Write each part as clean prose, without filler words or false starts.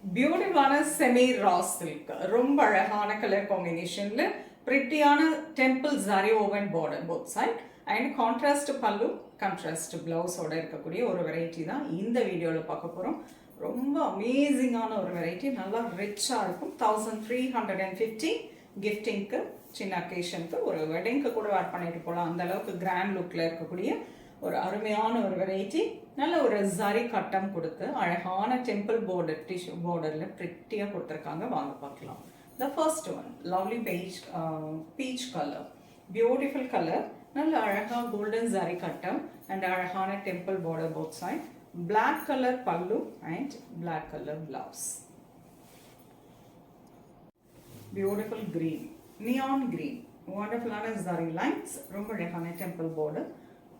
பியூட்டிஃபுல்லான semi raw silk, ரொம்ப அழகான கலர் காம்பினேஷன்ல பிரிட்டியான temple zari woven border both side and contrast பல்லு, கான்ட்ராஸ்ட் பிளவுஸோட இருக்கக்கூடிய ஒரு வெரைட்டி தான் இந்த வீடியோவில் பார்க்க போகிறோம். ரொம்ப அமேசிங்கான ஒரு வெரைட்டி, நல்லா ரிச்சாக இருக்கும். 1350 கிஃப்டிங்க்கு, சின்ன அக்கேஷனுக்கு, ஒரு வெட்டிங்க்கு கூட வேர் பண்ணிட்டு போகலாம். அந்த அளவுக்கு கிராண்ட் லுக்கில் இருக்கக்கூடிய ஒரு அருமையான ஒரு வெரைட்டி. நல்ல ஒரு ஜரி கட்டம் கொடுத்து அழகான டெம்பிள் பார்டர் டிஷ்யூ பார்டரில் ப்ரிட்டியாக கொடுத்துருக்காங்க. வாங்க பார்க்கலாம். The first one lovely peach colour, beautiful colour, நல்ல அழகாக கோல்டன் ஜரி கட்டம் அண்ட் அழகான temple border both side. Black colour பல்லு and black colour blouse. Beautiful green, neon green, வண்டர்ஃபுல்லான ஜரி லைன்ஸ், ரொம்ப அழகான டெம்பிள் பார்டர்.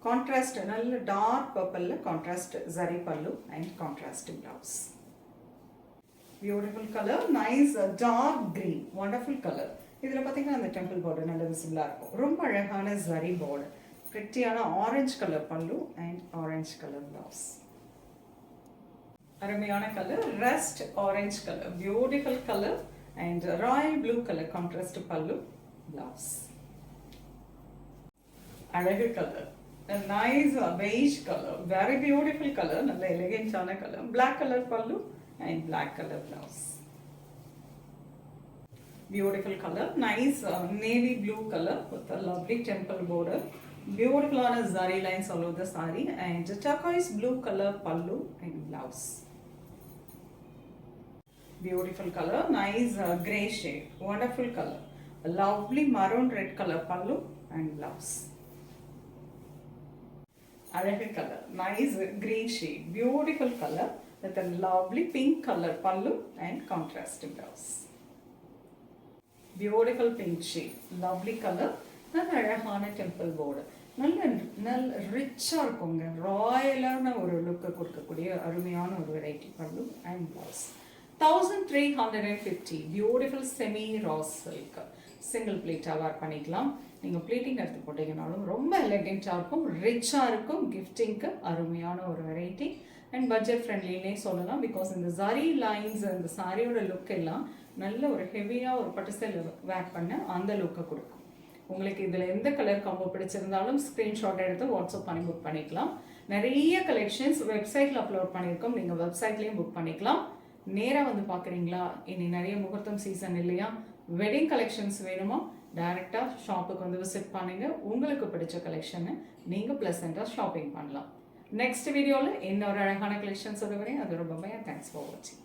கான்ட்ராஸ்ட் நல்ல டார்க் பர்பிளில் கான்ட்ராஸ்ட் ஜரி பல்லு and contrast blouse. Beautiful colour, nice dark green, wonderful colour. இதில் பார்த்தீங்கன்னா அந்த டெம்பிள் பார்டர் நல்ல விசிபிளாக இருக்கும். ரொம்ப அழகான ஜரி பார்டர், பிரிட்டியான ஆரஞ்சு கலர் பல்லு அண்ட் ஆரஞ்சு கலர் பிளவுஸ். அருமையான colour rust orange colour, beautiful colour and Royal blue colour contrast பல்லு பிளவுஸ். அழகு colour, a nice beige color, very beautiful color, நல்ல எலிகென்ட்டான colour. black color pallu and black color blouse. Beautiful color, nice navy blue color with a lovely temple border. Beautiful on zari lines all over the saree and turquoise blue color pallu and blouse. Beautiful color, nice grey shade, wonderful color. A lovely maroon red color pallu and blouse. அழகு colour, nice green shade, beautiful colour with a lovely pink color pallu and contrast blouse. Beautiful pink shade, lovely color, நல்ல அழகான temple border, நல்ல ரிச்சாக இருக்குங்க. ராயலான ஒரு லுக்கை கொடுக்கக்கூடிய அருமையான ஒரு வெரைட்டி பல்லு and blouse. 1350 beautiful semi raw silk, single பிளேட்டாக வேர் பண்ணிக்கலாம். நீங்கள் ப்ளீட்டிங் எடுத்து போட்டிங்கனாலும் ரொம்ப எலகென்ட்டாக இருக்கும், ரிச்சாக இருக்கும். கிஃப்டிங்க்கு அருமையான ஒரு வெரைட்டி அண்ட் பட்ஜெட் ஃப்ரெண்ட்லினே சொல்லலாம். பிகாஸ் இந்த ஜரி லைன்ஸ், இந்த சாரியோட லுக் எல்லாம் நல்ல ஒரு ஹெவியாக ஒரு பட்டு சேலை வேர் பண்ண அந்த லுக்கை கொடுக்கும். உங்களுக்கு இதில் எந்த கலர் காம்போ பிடிச்சிருந்தாலும் ஸ்க்ரீன்ஷாட் எடுத்து வாட்ஸ்அப் பண்ணி புக் பண்ணிக்கலாம். நிறைய கலெக்ஷன்ஸ் வெப்சைட்டில் அப்லோட் பண்ணியிருக்கோம், நீங்கள் வெப்சைட்லேயும் புக் பண்ணிக்கலாம். நேராக வந்து பார்க்குறீங்களா? இனி நிறைய முகூர்த்தம் சீசன் இல்லையா? வெட்டிங் கலெக்ஷன்ஸ் வேணுமா? டைரெக்டாக ஷாப்புக்கு வந்து விசிட் பண்ணுங்க. உங்களுக்கு பிடிச்ச கலெக்ஷனை நீங்கள் ப்ளசண்ட்டாக ஷாப்பிங் பண்ணலாம். நெக்ஸ்ட் வீடியோவில் இன்னொரு அழகான கலெக்ஷன்ஸ் வருவேன். அது ரொம்ப தேங்க்ஸ் ஃபார் வாட்சிங்.